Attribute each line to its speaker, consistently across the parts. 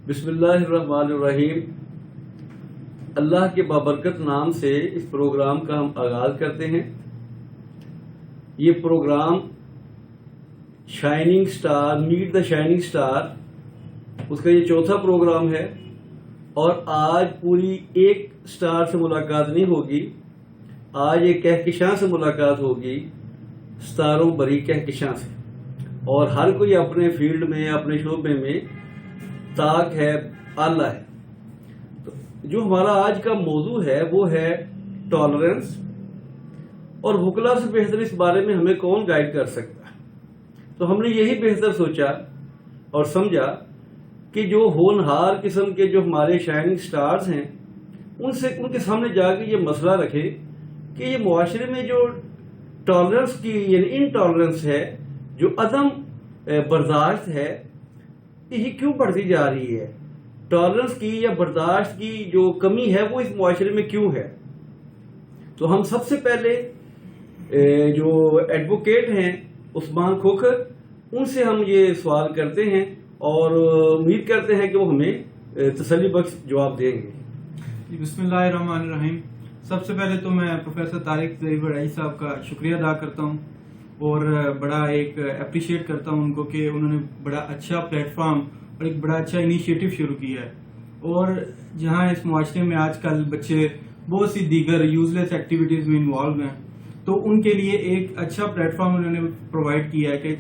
Speaker 1: بسم اللہ الرحمن الرحیم. اللہ کے بابرکت نام سے اس پروگرام کا ہم آغاز کرتے ہیں. یہ programme shining star, meet the shining star, اس کا یہ چوتھا پروگرام ہے. اور آج پوری ایک سٹار سے ملاقات نہیں ہوگی، آج ایک کہکشاں سے ملاقات ہوگی، ستاروں بری کہکشاں سے. اور ہر کوئی اپنے فیلڈ میں، اپنے شعبے میں طاق ہے، اعلیٰ ہے. تو جو ہمارا آج کا موضوع ہے وہ ہے ٹالرنس. اور وکلا سے بہتر اس بارے میں ہمیں کون گائیڈ کر سکتا ہے. تو ہم نے یہی بہتر سوچا اور سمجھا کہ جو ہونہار قسم کے جو ہمارے شائننگ سٹارز ہیں ان کے سامنے جا کے یہ مسئلہ رکھے کہ یہ معاشرے میں جو ٹالرنس کی یعنی انٹالرنس ہے، جو عدم برداشت ہے، یہ کیوں بڑھتی جا رہی ہے. ٹالرنس کی یا برداشت کی جو کمی ہے وہ اس معاشرے میں کیوں ہے. تو ہم سب سے پہلے جو ایڈوکیٹ ہیں عثمان کھوکھر، ان سے ہم یہ سوال کرتے ہیں اور امید کرتے ہیں کہ وہ ہمیں تسلی بخش جواب دیں گے.
Speaker 2: بسم اللہ الرحمن الرحیم. سب سے پہلے تو میں پروفیسر طارق ظہیر بڑائی صاحب کا شکریہ ادا کرتا ہوں اور بڑا ایک اپریشیٹ کرتا ہوں ان کو کہ انہوں نے بڑا اچھا پلیٹ فارم اور ایک بڑا اچھا انیشیٹو شروع کیا ہے. اور جہاں اس معاشرے میں آج کل بچے بہت سی دیگر یوز لیس ایکٹیویٹیز میں انوالو ہیں، تو ان کے لیے ایک اچھا پلیٹ فارم انہوں نے پرووائڈ کیا ہے کہ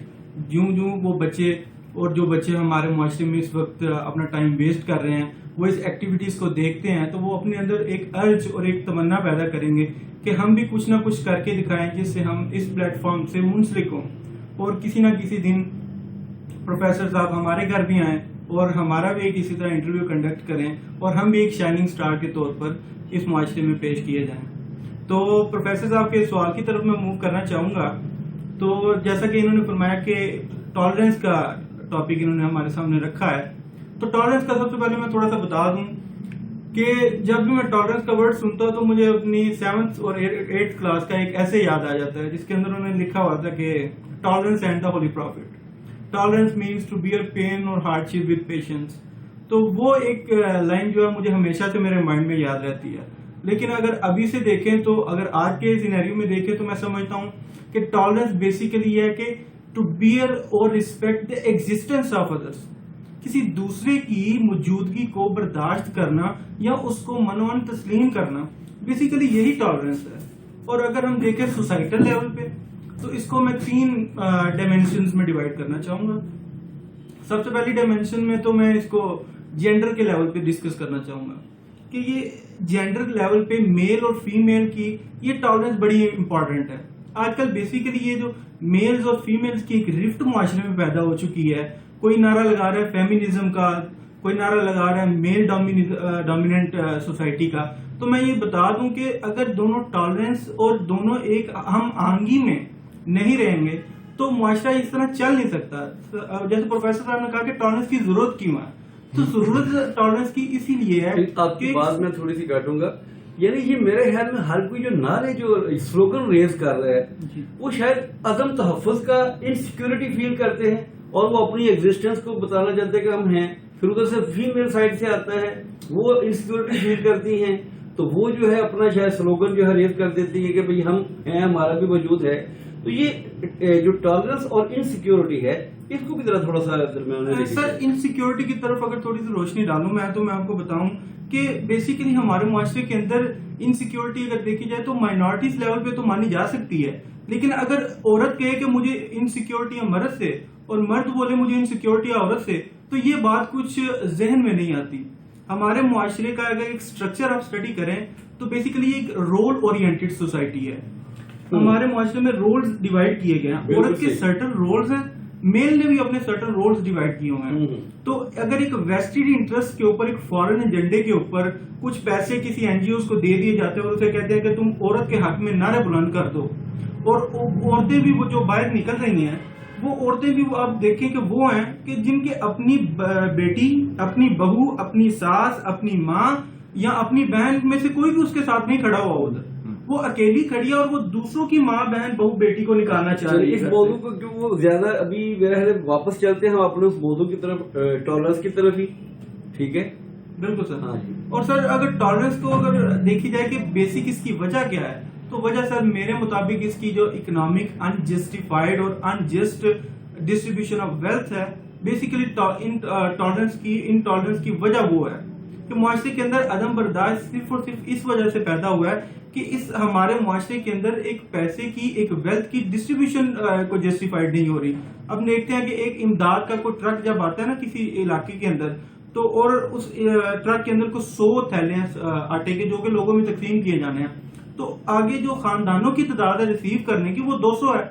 Speaker 2: جوں وہ بچے اور جو بچے ہمارے معاشرے میں اس وقت اپنا ٹائم ویسٹ کر رہے ہیں وہ اس ایکٹیویٹیز کو دیکھتے ہیں تو وہ اپنے اندر ایک ارج اور ایک تمنا پیدا کریں گے کہ ہم بھی کچھ نہ کچھ کر کے دکھائیں جس سے ہم اس پلیٹ فارم سے منسلک ہوں اور کسی نہ کسی دن پروفیسر صاحب ہمارے گھر بھی آئیں اور ہمارا بھی ایک اسی طرح انٹرویو کنڈکٹ کریں اور ہم بھی ایک شائننگ سٹار کے طور پر اس معاشرے میں پیش کیے جائیں. تو پروفیسر صاحب کے سوال کی طرف میں موو کرنا چاہوں گا. تو جیسا کہ انہوں نے فرمایا کہ ٹالرنس کا ٹاپک انہوں نے ہمارے سامنے رکھا ہے، تو ٹالرنس کا سب سے پہلے میں تھوڑا سا بتا دوں کہ جب بھی میں ٹالرنس کا ورڈ سنتا ہوں تو مجھے اپنی 7th اور 8th کلاس کا ایک ایسے یاد آ جاتا ہے جس کے اندر انہوں نے لکھا ہوا تھا کہ tolerance and the holy prophet. Tolerance means to bear pain اور ہارڈ شپ ود پیشنس. تو وہ ایک لائن جو ہے مجھے ہمیشہ سے میرے مائنڈ میں یاد رہتی ہے. لیکن اگر ابھی سے دیکھیں تو اگر آج کے سینیریو میں دیکھیں تو میں سمجھتا ہوں کہ ٹالرنس بیسیکلی یہ ہے کہ ٹو بیئر اور respect the existence of others. کسی دوسرے کی موجودگی کو برداشت کرنا یا اس کو منوان تسلیم کرنا، بیسیکلی یہی ٹالرنس ہے. اور اگر ہم دیکھیں سوسائٹل لیول پہ تو اس کو میں 3 ڈائمینشنز میں ڈیوائڈ کرنا چاہوں گا. سب سے پہلی ڈائمینشن میں تو میں اس کو جینڈر کے لیول پہ ڈسکس کرنا چاہوں گا کہ یہ جینڈر لیول پہ میل اور فیمیل کی یہ ٹالرنس بڑی امپورٹنٹ ہے. آج کل بیسیکلی یہ جو میلز اور فیمیلز کی ایک رفٹ معاشرے میں پیدا ہو چکی ہے. کوئی نعرہ لگا رہا ہے فیمینزم کا، کوئی نعرہ لگا رہا ہے میل ڈومیننٹ سوسائٹی کا. تو میں یہ بتا دوں کہ اگر دونوں ٹالرنس اور دونوں ایک ہم آہنگی میں نہیں رہیں گے تو معاشرہ اس طرح چل نہیں سکتا. جیسے پروفیسر صاحب نے کہا کہ ٹالرنس کی ضرورت کیوں ہے، تو ضرورت ٹالرنس کی اسی لیے ہے.
Speaker 1: آپ کی بات میں تھوڑی سی کاٹوں گا. یعنی یہ میرے خیال میں ہر کوئی جو نعرے جو سلوگن ریز کر رہا ہے وہ شاید عدم تحفظ کا انسیکیورٹی فیل کرتے ہیں اور وہ اپنی ایگزسٹنس کو بتانا چاہتے ہیں کہ ہم ہیں. پھر ادھر سے فیمیل سائڈ سے آتا ہے وہ انسیکیورٹی فیل کرتی ہیں تو وہ جو ہے اپنا شاید سلوگن جو ہے ریز کر دیتی ہے کہ بھئی ہم ہیں، ہمارا بھی وجود ہے. تو یہ جو ٹالرنس اور انسیکیورٹی ہے اس کو بھی ذرا تھوڑا سا درمیان
Speaker 2: سر انسیکیورٹی کی طرف اگر تھوڑی سی روشنی ڈالوں میں تو میں آپ کو بتاؤں کہ بیسیکلی ہمارے معاشرے کے اندر انسیکیورٹی اگر دیکھی جائے تو مائنورٹیز لیول پہ تو مانی جا سکتی ہے. لیکن اگر عورت کہے کہ مجھے انسیکیورٹی ہے مرد سے اور مرد بولے مجھے انسیکیورٹی ہے عورت سے تو یہ بات کچھ ذہن میں نہیں آتی. ہمارے معاشرے کا اگر ایک سٹرکچر آپ اسٹڈی کریں تو بیسیکلی ایک رول اورینٹڈ سوسائٹی ہے. ہمارے معاشرے میں رولز ڈیوائڈ کیے گئے ہیں. عورت کے سرٹن رولز ہیں، میل نے بھی اپنے سرٹن رولز ڈیوائڈ کیے ہوئے ہیں. تو اگر ایک ویسٹڈ انٹرسٹ کے اوپر، ایک فارن ایجنڈے کے اوپر کچھ پیسے کسی این جی اوز کو دے دیے جاتے ہیں اور اسے کہتے ہیں کہ تم عورت کے حق میں نعرے بلند کر دو، اور عورتیں بھی وہ جو باہر نکل رہی ہیں وہ عورتیں بھی آپ دیکھیں کہ وہ ہیں کہ جن کے اپنی بیٹی، اپنی بہو، اپنی ساس، اپنی ماں یا اپنی بہن میں سے کوئی بھی اس کے ساتھ نہیں کھڑا ہوا ادھر، وہ اکیلی کھڑی ہے اور وہ دوسروں کی ماں بہن بہو بیٹی کو نکالنا چاہ رہی ہے.
Speaker 1: اس موضوع کو کیوں وہ زیادہ ابھی میرے خیال واپس چلتے ہیں ہم اپنے اس موضوع کی طرف، ٹالرنس کی طرف ہی. ٹھیک ہے.
Speaker 2: بالکل سر.
Speaker 1: ہاں جی.
Speaker 2: اور سر اگر ٹالرنس کو اگر دیکھی جائے کہ بیسک اس کی وجہ کیا ہے, تو وجہ سر میرے مطابق اس کی جو اکنامک انجسٹیفائڈ اور انجسٹ ڈسٹریبیوشن آف ویلتھ ہے, بیسیکلی انٹالرنس کی وجہ وہ ہے کہ معاشرے کے اندر عدم برداشت صرف اور صرف اس وجہ سے پیدا ہوا ہے کہ اس ہمارے معاشرے کے اندر ایک پیسے کی, ایک ویلتھ کی ڈسٹریبیوشن کو جسٹیفائڈ نہیں ہو رہی. اب دیکھتے ہیں کہ ایک امداد کا کوئی ٹرک جب آتا ہے نا کسی علاقے کے اندر, تو اور اس ٹرک کے اندر کو 100 تھیلے ہیں آٹے کے جو کہ لوگوں میں تقسیم کیے جانے ہیں, تو آگے جو خاندانوں کی تعداد ہے ریسیو کرنے کی وہ 200 ہے.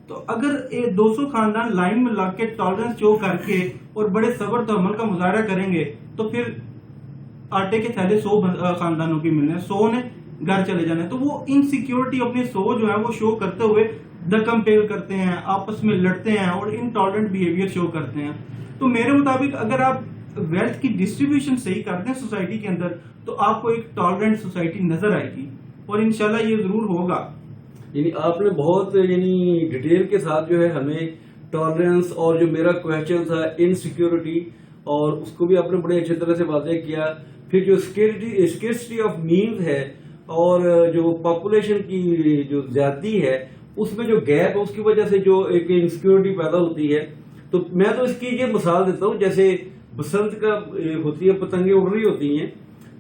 Speaker 2: تو اگر 200 خاندان لائن میں لگ کے ٹالرنس شو کر کے اور بڑے صبر تحمل کا مظاہرہ کریں گے, تو پھر آٹے کے تھیلے 100 خاندانوں کی ملنے, 100 نے گھر چلے جانے. تو وہ انسیکیورٹی اپنی 100 جو ہے وہ شو کرتے ہوئے دکم پیل کرتے ہیں, آپس میں لڑتے ہیں اور انٹالرنٹ بیہیویئر شو کرتے ہیں. تو میرے مطابق اگر آپ ویلتھ کی ڈسٹریبیوشن صحیح کرتے ہیں سوسائٹی کے اندر, تو آپ کو ایک ٹالرنٹ سوسائٹی نظر آئے گی, اور انشاءاللہ یہ ضرور ہوگا.
Speaker 1: یعنی آپ نے بہت ڈیٹیل کے ساتھ جو ہے ہمیں ٹالرنس اور جو میرا کوشچن تھا انسیکیورٹی, اور اس کو بھی آپ نے بڑے اچھے طرح سے واضح کیا. پھر جو اسکیرسٹی آف مینز ہے اور جو پاپولیشن کی جو زیادتی ہے اس میں جو گیپ ہے اس کی وجہ سے جو ایک انسیکیورٹی پیدا ہوتی ہے. تو میں تو اس کی یہ مثال دیتا ہوں, جیسے بسنت کا ہوتی ہے, پتنگیں اڑ رہی ہوتی ہیں,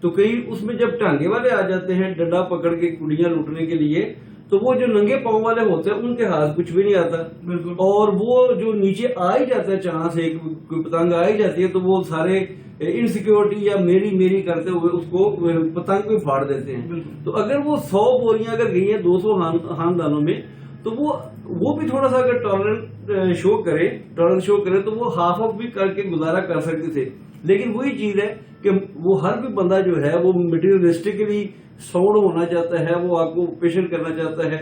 Speaker 1: تو کہیں اس میں جب ٹانگے والے آ جاتے ہیں ڈنڈا پکڑ کے کڑیاں لوٹنے کے لیے, تو وہ جو ننگے پاؤں والے ہوتے ہیں ان کے ہاتھ کچھ بھی نہیں آتا.
Speaker 2: بالکل. اور
Speaker 1: وہ جو نیچے آ ہی جاتا ہے چاہ سے, کوئی پتنگ آ ہی جاتی ہے, تو وہ سارے انسیکیورٹی یا میری کرتے ہوئے اس کو پتنگ کو پھاڑ دیتے ہیں. تو اگر وہ 100 بوریاں اگر گئی ہیں 200 خاندانوں میں, تو وہ بھی تھوڑا سا اگر ٹالرنس شو کرے تو وہ ہاف آف بھی کر کے گزارا کر سکتے تھے. لیکن وہی چیز ہے کہ وہ ہر بھی بندہ جو ہے وہ مٹیریلسٹکلی ساؤنڈ ہونا چاہتا ہے, وہ آپ کو پیشنٹ کرنا چاہتا ہے.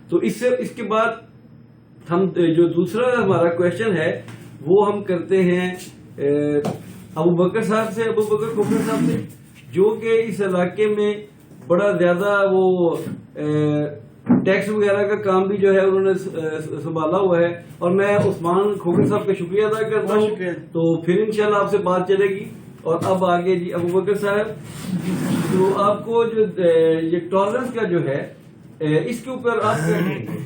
Speaker 1: تو اس کے بعد ہم جو دوسرا ہمارا کوشچن ہے وہ ہم کرتے ہیں ابو بکر صاحب سے, ابو بکر کھوکھر صاحب سے, جو کہ اس علاقے میں بڑا زیادہ وہ ٹیکس وغیرہ کا کام بھی جو ہے انہوں نے سنبھالا ہوا ہے. اور میں عثمان کھوکھر صاحب کا شکریہ ادا کرتا ہوں. تو پھر انشاءاللہ آپ سے بات چلے گی. اور اب آگے جی ابو بکر صاحب, تو آپ کو جو یہ ٹالرنس کا جو ہے اس کے اوپر آپ کیا کہیں گے؟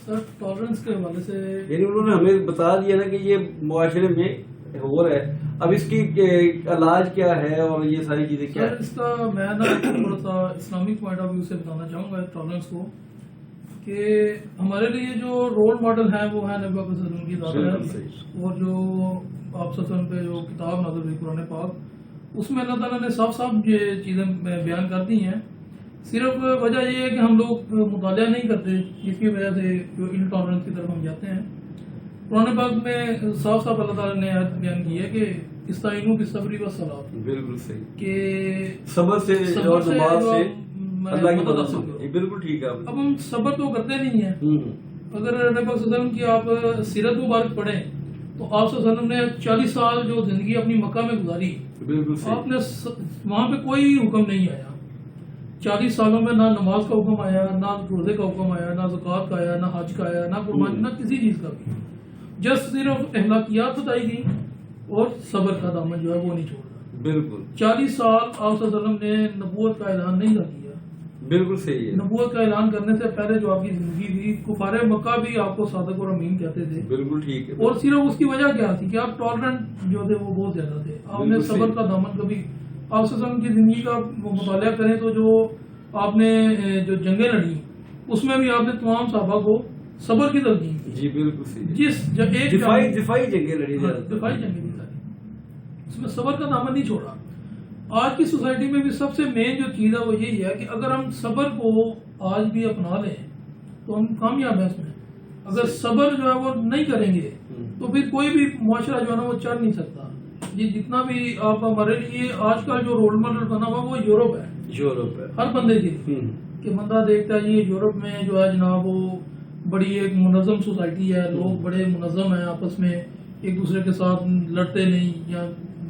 Speaker 3: سر ٹالرنس کے حوالے سے
Speaker 1: یعنی انہوں نے ہمیں بتا دیا نا کہ یہ معاشرے میں ہو رہا ہے, اب اس کی علاج کیا ہے اور یہ ساری چیزیں کیا
Speaker 3: سر, اس کا میں نا تھوڑا سا اسلامک پوائنٹ آف ویو سے بتانا چاہوں گا ٹالرنس کو, کہ ہمارے لیے جو رول ماڈل ہے وہ ہے نبی پاک صلی اللہ علیہ وسلم کی ذات ہے, اور جو آپ صلی اللہ علیہ وسلم پہ جو کتاب نازل ہوئی قرآن پاک, اس میں اللہ تعالیٰ نے صاف یہ چیزیں بیان کر دی ہیں. صرف وجہ یہ ہے کہ ہم لوگ مطالعہ نہیں کرتے, جس کی وجہ سے جو انٹالرنس کی طرف ہم جاتے ہیں. قرآن پاک میں صاف اللہ تعالیٰ نے آیت بیان کی ہے کہ استعینوا بالصبر والصلاۃ,
Speaker 1: بالکل صحیح,
Speaker 3: کہ
Speaker 1: صبر سے اور نماز سے اللہ کی
Speaker 3: مدد
Speaker 1: مدد.
Speaker 3: حاصل کرو.
Speaker 1: بالکل ٹھیک ہے.
Speaker 3: اب ہم صبر تو کرتے نہیں ہیں. اگر نبی پاک صلی اللہ علیہ وسلم کی آپ سیرت مبارک پڑھیں تو آپ صلی اللہ علیہ وسلم نے 40 سال جو زندگی اپنی مکہ میں گزاری,
Speaker 1: بالکل
Speaker 3: آپ نے وہاں پہ کوئی حکم نہیں آیا. 40 سالوں میں نہ نماز کا حکم آیا, نہ روزے کا حکم آیا, نہ زکوٰۃ کا آیا, نہ حج کا آیا, نہ قربانی, نہ کسی چیز کا بھی. جس صرف اخلاقیات بتائی گئی اور صبر کا دامن جو ہے وہ نہیں چھوڑا.
Speaker 1: بالکل
Speaker 3: 40 سال آپ صلی اللہ علیہ وسلم نے نبوت کا اعلان نہیں کیا.
Speaker 1: بالکل صحیح ہے.
Speaker 3: نبوت کا اعلان کرنے سے پہلے جو آپ کی زندگی تھی, کفار مکہ بھی آپ کو صادق اور امین کہتے تھے.
Speaker 1: بالکل ٹھیک ہے.
Speaker 3: اور صرف اس کی وجہ کیا تھی کہ آپ ٹالرنٹ جو تھے وہ بہت زیادہ تھے. آپ نے صبر کا دامن کبھی, آپ صلی اللہ علیہ وسلم کی زندگی کا مطالعہ کریں تو جو آپ نے جو جنگیں لڑی اس میں بھی آپ نے تمام صحابہ کو صبر کی تلقین کی.
Speaker 1: جی بالکل صحیح.
Speaker 3: جس ایک
Speaker 1: دفاعی جنگیں لڑی,
Speaker 3: دفاعی جنگیں بھی لڑی, اس میں صبر کا دامن نہیں چھوڑا. آج کی سوسائٹی میں بھی سب سے مین جو چیز ہے وہ یہی ہے کہ اگر ہم صبر کو آج بھی اپنا لیں تو ہم کامیاب ہیں اس میں. اگر صبر جو ہے وہ نہیں کریں گے تو پھر کوئی بھی معاشرہ جو ہے نا وہ چڑھ نہیں سکتا. یہ جتنا بھی آپ ہمارے لیے آج کا جو رول ماڈل بنا ہوا وہ یورپ ہے.
Speaker 1: یورپ ہے
Speaker 3: ہر بندے کے لیے, کہ بندہ دیکھتا ہے یہ یورپ میں جو ہے جناب وہ بڑی ایک منظم سوسائٹی ہے, لوگ بڑے منظم ہیں, آپس میں ایک دوسرے کے ساتھ لڑتے نہیں یا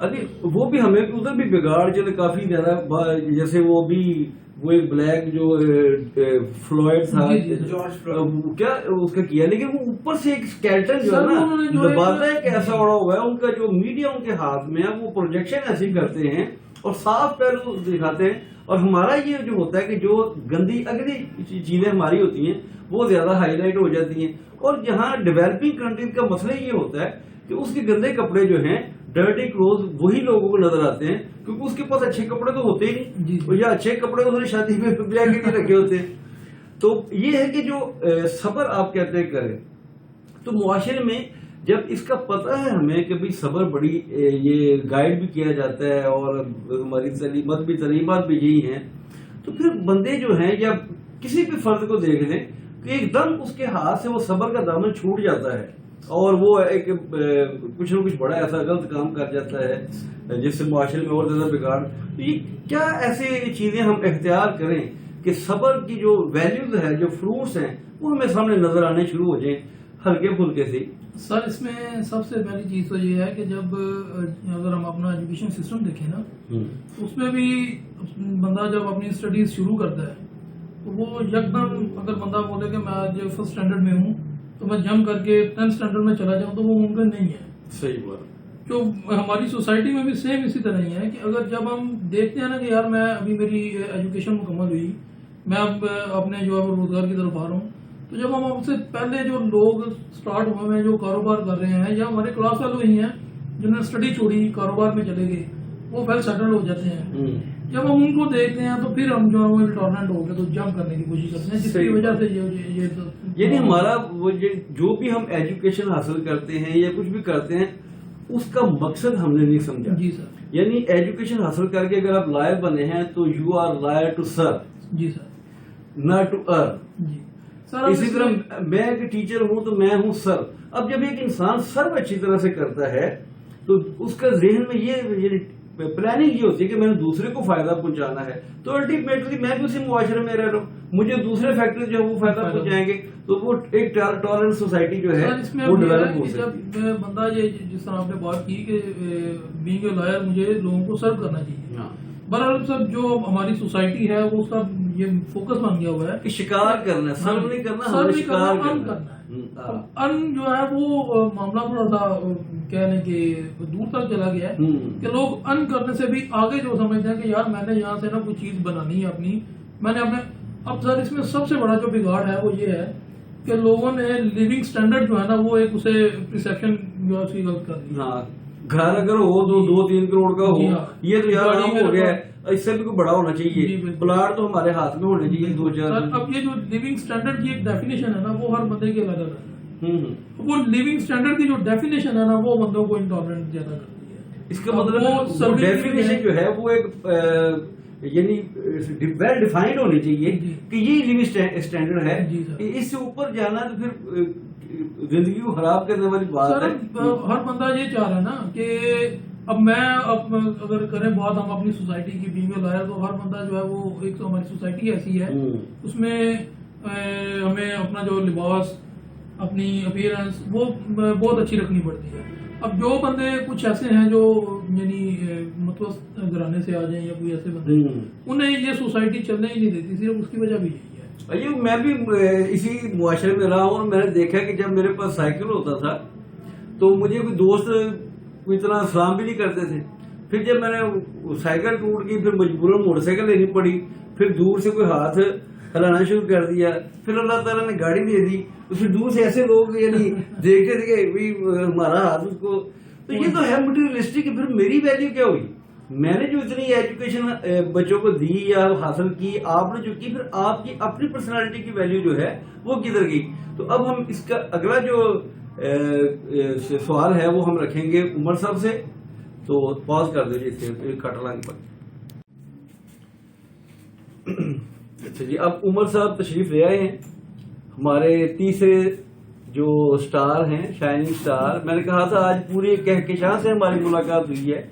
Speaker 1: ابھی وہ بھی ہمیں ادھر بھی بگاڑ چلے کافی زیادہ, جیسے وہ بھی وہ ایک بلیک جو فلوئڈ تھا کیا اس کا کیا, لیکن وہ اوپر سے ایک اسکیلٹن جو ہے نا لبادہ ایک ایسا اڑا ہوا ہے, ان کا جو میڈیا ان کے ہاتھ میں ہے وہ پروجیکشن ایسی کرتے ہیں اور صاف پہلو دکھاتے ہیں. اور ہمارا یہ جو ہوتا ہے کہ جو گندی اگلی چیزیں ہماری ہوتی ہیں وہ زیادہ ہائی لائٹ ہو جاتی ہیں. اور جہاں ڈیولپنگ کنٹریز کا مسئلہ یہ ہوتا ہے کہ اس کے گندے کپڑے جو ہیں ڈرٹی کلوز وہی لوگوں کو نظر آتے ہیں, کیونکہ اس کے پاس اچھے کپڑے تو ہوتے ہی نہیں, یا اچھے کپڑے انہوں نے شادی میں بلیک رکھے ہوتے ہیں. تو یہ ہے کہ جو صبر آپ کہتے ہیں کریں, تو معاشرے میں جب اس کا پتہ ہے ہمیں کہ بھئی صبر بڑی یہ گائیڈ بھی کیا جاتا ہے اور ہماری تعلیمات بھی یہی ہیں, تو پھر بندے جو ہیں یا کسی بھی فرد کو دیکھ لیں کہ ایک دم اس کے ہاتھ سے وہ صبر کا دامن چھوٹ جاتا ہے اور وہ ایک کچھ نہ کچھ بڑا ایسا غلط کام کر جاتا ہے جس سے معاشرے میں اور زیادہ بگاڑ. تو یہ کیا ایسی چیزیں ہم اختیار کریں کہ صبر کی جو ویلیوز ہے, جو فروٹس ہیں, وہ ہمیں سامنے نظر آنے شروع ہو جائیں ہلکے پھلکے سے.
Speaker 3: سر اس میں سب سے پہلی چیز تو یہ ہے کہ جب اگر ہم اپنا ایجوکیشن سسٹم دیکھیں نا, اس میں بھی بندہ جب اپنی اسٹڈیز شروع کرتا ہے تو وہ یکدم اگر بندہ بولے کہ میں آج فرسٹ اسٹینڈرڈ میں ہوں تو میں جمپ کر کے 10th اسٹینڈرڈ میں چلا جاؤں, تو وہ ممکن نہیں ہے.
Speaker 1: صحیح بات.
Speaker 3: جو ہماری سوسائٹی میں بھی سیم اسی طرح ہی ہے کہ اگر جب ہم دیکھتے ہیں نا کہ یار میں ابھی میری ایجوکیشن مکمل ہوئی, میں اب اپنے جو ہے روزگار کی طرف آ رہا ہوں, تو جب ہم سے پہلے جو لوگ سٹارٹ ہوئے ہیں جو کاروبار کر رہے ہیں یا ہمارے کلاس والے ہی ہیں جنہوں نے اسٹڈی چھوڑی کاروبار میں چلے گئے, وہ ویل سیٹل ہو جاتے ہیں. جب ہم ان کو دیکھتے ہیں تو پھر ہم جو ہے وہ انٹالرنٹ ہو گئے تو جمپ کرنے کی کوشش کرتے ہیں, جس کی وجہ سے
Speaker 1: یعنی ہمارا وہ جو بھی ہم ایجوکیشن حاصل کرتے ہیں یا کچھ بھی کرتے ہیں اس کا مقصد ہم نے نہیں سمجھا.
Speaker 3: جی سر.
Speaker 1: یعنی ایجوکیشن حاصل کر کے اگر آپ لائر بنے ہیں تو you are lawyer to serve.
Speaker 3: جی سر.
Speaker 1: نہ ٹو ارن.
Speaker 3: جی سر.
Speaker 1: اسی طرح میں ایک ٹیچر ہوں تو میں ہوں سر. اب جب ایک انسان سرو اچھی طرح سے کرتا ہے تو اس کا ذہن میں یہ پلاننگ یہ ہوتی ہے کہ میں نے دوسرے کو فائدہ پہنچانا ہے, تو الٹیمیٹلی میں بھی اسی معاشرے میں رہ رہا ہوں, مجھے دوسرے فیکٹری جو ہے وہ فائدہ پہنچائیں گے, تو وہ ایک ٹالرنٹ سوسائٹی جو ہے وہ ڈیولپ ہو سکتی ہے.
Speaker 3: جب بندہ یہ جس طرح آپ نے بات کی کہ بینگ اے لائر مجھے لوگوں کو سرو کرنا چاہیے, بہرحال سب جو ہماری سوسائٹی ہے وہ اس کا یہ فوکس بن گیا ہوا ہے
Speaker 1: کہ شکار کرنا ہے, سرو نہیں کرنا, ہمیں شکار کرنا ہے.
Speaker 3: ان جو ہے وہ معاملہ تھوڑا سا کہنے کہ دور تک چلا گیا ہے کہ لوگ ان کرنے سے بھی آگے جو سمجھتے ہیں کہ یار میں نے یہاں سے نا کوئی چیز بنانی ہے اپنی, میں نے اپنے. اب سر اس میں سب سے بڑا جو بگاڑ ہے وہ یہ ہے کہ لوگوں نے لیونگ سٹینڈرڈ جو ہے نا وہ ایک اسے پرسیپشن جو ہے اس کی غلط کر دی.
Speaker 1: گھر اگر ہو تو 2-3 کروڑ کا ہو, یہ تو یار عام ہو گیا ہے, اس سے بھی کوئی بڑا ہونا چاہیے. پلاٹ تو ہمارے ہاتھ میں ہونے چاہیے 2-4.
Speaker 3: اب یہ جو لیونگ سٹینڈرڈ کی ایک ڈیفینیشن ہے نا وہ ہر بندے کے الگ الگ ہے. وہ لیونگ سٹینڈرڈ کی جو ڈیفینیشن ہے نا وہ بندوں کو انٹالرنٹ زیادہ کرتی ہے.
Speaker 1: اس کا مطلب ڈیفینیشن جو ہے وہ ایک یعنی ویل ڈیفائنڈ ہونی چاہیے کہ یہ لیونگ اسٹینڈرڈ ہے. اس سے اوپر جانا تو پھر زندگی کو خراب کرنے والی بات ہے.
Speaker 3: ہر بندہ یہ چاہ رہا ہے نا کہ اب میں اگر کریں بات ہم اپنی سوسائٹی کی بینگ اے لائر, تو ہر بندہ جو ہے وہ ایک تو ہماری سوسائٹی ایسی ہے اس میں ہمیں اپنا جو لباس اپنی اپیرنس وہ بہت اچھی رکھنی پڑتی ہے. اب جو بندے کچھ ایسے ہیں جو یعنی متوسط گھرانے سے آ جائیں یا کوئی ایسے بندے, انہیں یہ سوسائٹی چلنے ہی نہیں دیتی, صرف اس کی وجہ بھی یہی ہے.
Speaker 1: میں بھی اسی معاشرے میں رہا ہوں اور میں نے دیکھا کہ جب میرے پاس سائیکل ہوتا تھا تو مجھے کوئی دوست کوئی اتنا سلام بھی نہیں کرتے تھے. پھر جب میں نے سائیکل ٹوٹ گئی, پھر مجبوراً موٹر سائیکل لینی پڑی, پھر دور سے کوئی ہاتھ ہلانا شروع کر دیا, پھر اللہ تعالیٰ نے گاڑی دے دی, پھر دور سے ایسے لوگ یعنی دیکھتے تھے کہ ہمارا ہاتھ اس کو, تو یہ تو ہے مٹیریلسٹک. پھر میری ویلیو کیا ہوئی؟ میں نے جو اتنی ایجوکیشن بچوں کو دی یا حاصل کی, آپ نے جو کی, پھر آپ کی اپنی پرسنالٹی کی ویلیو جو ہے وہ کدھر گئی؟ تو اب ہم اس کا اگلا جو سوال ہے وہ ہم رکھیں گے عمر صاحب سے. تو پاز کر دیجیے اس سے کٹ لائن پر. اچھا جی, اب عمر صاحب تشریف لے آئے ہیں, ہمارے تیسرے جو سٹار ہیں, شائننگ سٹار. میں نے کہا تھا آج پوری کہکشاں سے ہماری ملاقات ہوئی ہے,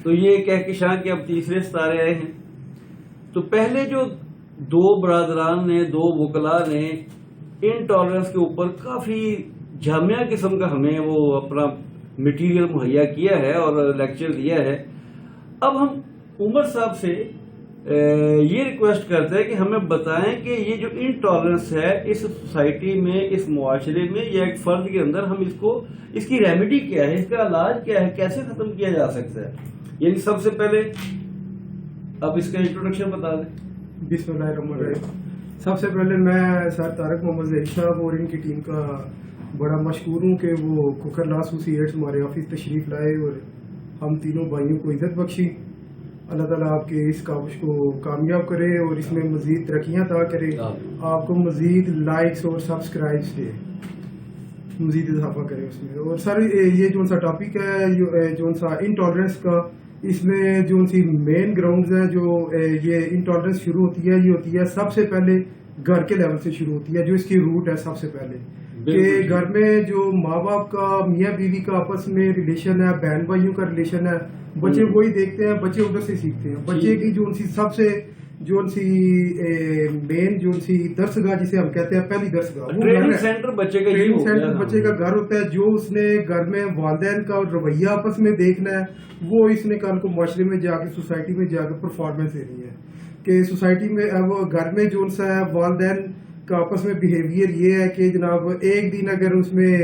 Speaker 1: تو یہ کہکشاں کے اب تیسرے ستارے آئے ہیں. تو پہلے جو 2 برادران نے, 2 وکلاء نے انٹالرنس کے اوپر کافی جامعہ قسم کا ہمیں وہ اپنا مٹیریل مہیا کیا ہے اور لیکچر دیا ہے. اب ہم عمر صاحب سے یہ ریکویسٹ کرتے ہیں کہ ہمیں بتائیں کہ یہ جو انٹالرنس ہے اس سوسائٹی میں, اس معاشرے میں یا ایک فرد کے اندر, ہم اس کی ریمیڈی کیا ہے, اس کا علاج کیا ہے, کیسے ختم کیا جا سکتا ہے. یعنی سب سے پہلے اب اس کا انٹروڈکشن بتا دیں.
Speaker 4: بسم اللہ الرحمن الرحیم. سب سے پہلے میں سر طارق محمد ظہیر صاحب اور ان کی ٹیم کا بڑا مشکور ہوں کہ وہ کوکر لا ایسوسی ایٹس ہمارے آفس تشریف لائے اور ہم تینوں بھائیوں کو عزت بخشی. اللہ تعالیٰ آپ کے اس کاوش کو کامیاب کرے اور اس میں مزید ترقیاں عطا کرے, آپ کو مزید لائکس اور سبسکرائب سے مزید اضافہ کرے اس میں. اور سر یہ جو سا ٹاپک ہے جو سا انٹالرنس کا, اس میں جو سی مین گراؤنڈز ہیں جو یہ انٹالرنس شروع ہوتی ہے, یہ ہوتی ہے سب سے پہلے گھر کے لیول سے شروع ہوتی ہے, جو اس کی روٹ ہے سب سے پہلے کہ گھر میں جو ماں باپ کا, میاں بیوی کا آپس میں ریلیشن ہے, بہن بھائیوں کا ریلیشن ہے, بچے وہی دیکھتے ہیں, بچے ادھر سے سیکھتے ہیں. بچے کی جو سب سے جو مین جو درسگاہ جسے ہم کہتے ہیں پہلی درسگاہ, وہ
Speaker 1: ٹریننگ سینٹر بچے کا
Speaker 4: گھر ہوتا ہے. جو اس نے گھر میں والدین کا رویہ آپس میں دیکھنا ہے, وہ اس نے کل کو معاشرے میں جا کے, سوسائٹی میں جا کے پرفارمنس دینی ہے کہ سوسائٹی میں گھر میں جو سا ہے والدین کا آپس میں بیہیویئر یہ ہے کہ جناب ایک دن اگر اس میں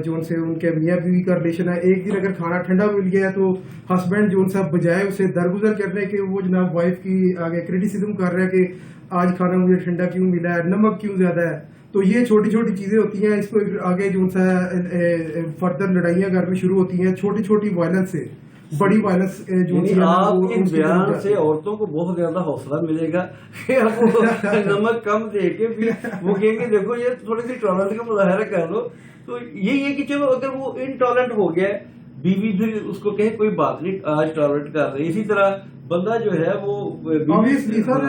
Speaker 4: جو سے ان کے میاں بیوی کا ریلیشن ہے, ایک دن اگر کھانا ٹھنڈا مل گیا تو ہسبینڈ جو سا بجائے اسے درگزر کرنے کے وہ جناب وائف کی آگے کریٹیسزم کر رہا ہے کہ آج کھانا مجھے ٹھنڈا کیوں ملا ہے, نمک کیوں زیادہ ہے. تو یہ چھوٹی چھوٹی چیزیں ہوتی ہیں, اس کو آگے جو سا فردر لڑائیاں گھر میں شروع ہوتی ہیں چھوٹی چھوٹی وائلنس سے. بڑی وائلنس جو
Speaker 1: آپ کے بیان سے عورتوں کو بہت زیادہ حوصلہ ملے گا کہ اب وہ نمک کم دے کے بھی وہ کہیں گے دیکھو یہ تھوڑی سی ٹالرنس کا مظاہرہ کر لو. تو یہی ہے کہ چلو اگر وہ انٹالرنٹ ہو گیا, بیوی پھر اس کو کہے کوئی بات نہیں آج ٹالرنٹ کر رہے, اسی طرح بندہ جو ہے وہ
Speaker 4: obviously سر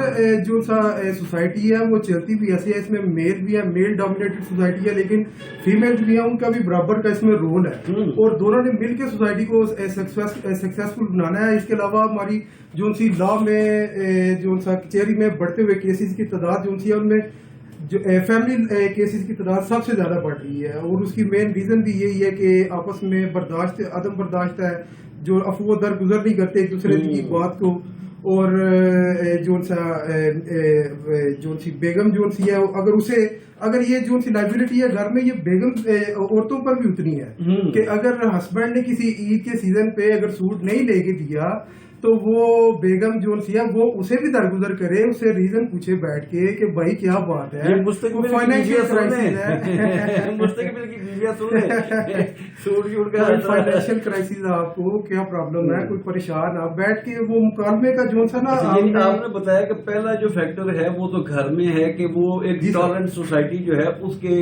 Speaker 4: جو سا سوسائٹی ہے وہ چلتی بھی ایسی ہے, اس میں میل بھی ہے, میل ڈومینیٹڈ سوسائٹی ہے, لیکن فیمیل بھی ہیں, ان کا بھی برابر کا اس میں رول ہے اور دونوں نے مل کے سوسائٹی کو سکسیسفل بنانا ہے. اس کے علاوہ ہماری جو سی لا میں جو سا کچہری میں بڑھتے ہوئے کیسز کی تعداد جو سی ہے, ان میں جو فیملی کیسز کی تعداد سب سے زیادہ بڑھ رہی ہے اور اس کی مین ریزن بھی یہی ہے کہ آپس میں برداشت عدم برداشت ہے, جو افو درگزر نہیں کرتے ایک دوسرے کی بات کو. اور جو سی بیگم جو سی ہے اگر یہ جو سی لائبلٹی ہے گھر میں, یہ بیگم عورتوں پر بھی اتنی ہے کہ اگر ہسبینڈ نے کسی عید کے سیزن پہ اگر سوٹ نہیں لے کے دیا تو وہ بیگم جو سی ہے وہ اسے بھی درگزر کرے, اسے ریزن پوچھے بیٹھ کے کہ بھائی کیا بات ہے,
Speaker 1: فائنینشیل
Speaker 4: کرائسس آپ کو کیا پرابلم ہے, کوئی پریشان آپ بیٹھ کے وہ مکالمے کا جو سا نا.
Speaker 1: آپ نے بتایا کہ پہلا جو فیکٹر ہے وہ تو گھر میں ہے کہ وہ ایک ٹالرنٹ سوسائٹی جو ہے اس کے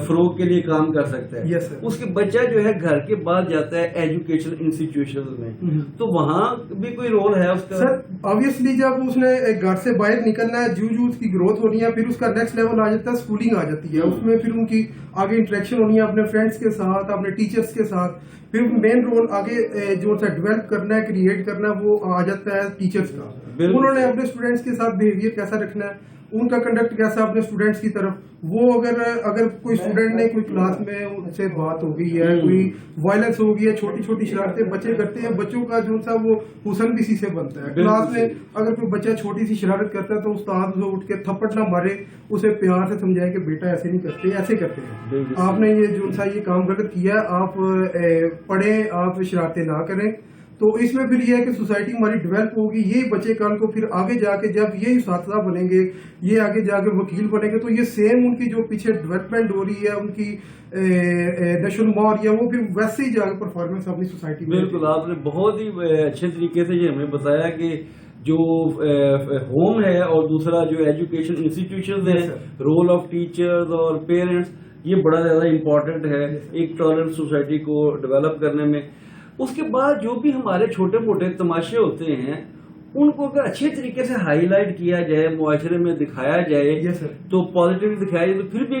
Speaker 1: فروغ کے لیے کام کر سکتا ہے. اس کے بچہ جو ہے گھر کے بعد جاتا ہے ایجوکیشن انسٹیٹیوشن میں, تو وہاں بھی کوئی رول ہے اس کا.
Speaker 4: سر آبویسلی جب اس نے گھر سے باہر نکلنا ہے, جو اس کی گروتھ ہونی ہے, پھر اس کا نیکسٹ لیول آ جاتا ہے, اسکولنگ آ جاتی ہے, اس میں پھر ان کی آگے انٹریکشن ہونی ہے اپنے فرینڈس کے ساتھ, اپنے ٹیچرس کے ساتھ. پھر مین رول آگے جو سا ڈیولپ کرنا ہے, کریٹ کرنا ہے, وہ آ جاتا ہے ٹیچرس کا. انہوں نے اپنے اسٹوڈینٹس کے ساتھ بہیویئر کیسا رکھنا ہے, ان کا کنڈکٹ کیسا اپنے اسٹوڈینٹس کی طرف. وہ اگر کوئی اسٹوڈینٹ نے کوئی کلاس میں ان سے بات ہو گئی ہے, کوئی وائلنس ہو گئی ہے, چھوٹی چھوٹی شرارتیں بچے کرتے ہیں, بچوں کا جو سا وہ حسن بھی اسی سے بنتا ہے. کلاس میں اگر کوئی بچہ چھوٹی سی شرارت کرتا ہے تو استاد اسے اٹھ کے تھپڑ نہ مارے, اسے پیار سے سمجھائے کہ بیٹا ایسے نہیں کرتے, ایسے کرتے ہیں. آپ نے یہ جو سا یہ کام غلط کیا ہے, آپ پڑھیں, آپ شرارتیں نہ کریں. تو اس میں پھر یہ ہے کہ سوسائٹی ہماری ڈیولپ ہوگی, یہی بچے کل کو پھر آگے جا کے جب یہ اساتذہ بنیں گے, یہ آگے جا کے وکیل بنیں گے, تو یہ سیم ان کی جو پیچھے ڈیولپمنٹ ہو رہی ہے, ان کی نشو و نما ہو رہی ہے, وہ پھر ویسے ہی جا کے پرفارمنس اپنی سوسائٹی میں.
Speaker 1: بالکل, آپ نے بہت ہی اچھے طریقے سے یہ ہمیں بتایا کہ جو ہوم ہے اور دوسرا جو ایجوکیشن انسٹیٹیوشنز ہیں, رول آف ٹیچرز اور پیرنٹس, یہ بڑا زیادہ امپورٹنٹ ہے ایک ٹالرنٹ سوسائٹی کو ڈیولپ کرنے میں. اس کے بعد جو بھی ہمارے چھوٹے موٹے تماشے ہوتے ہیں, ان کو اگر اچھے طریقے سے ہائی لائٹ کیا جائے, معاشرے میں دکھایا جائے, تو پازیٹیو دکھایا جائے, تو پھر بھی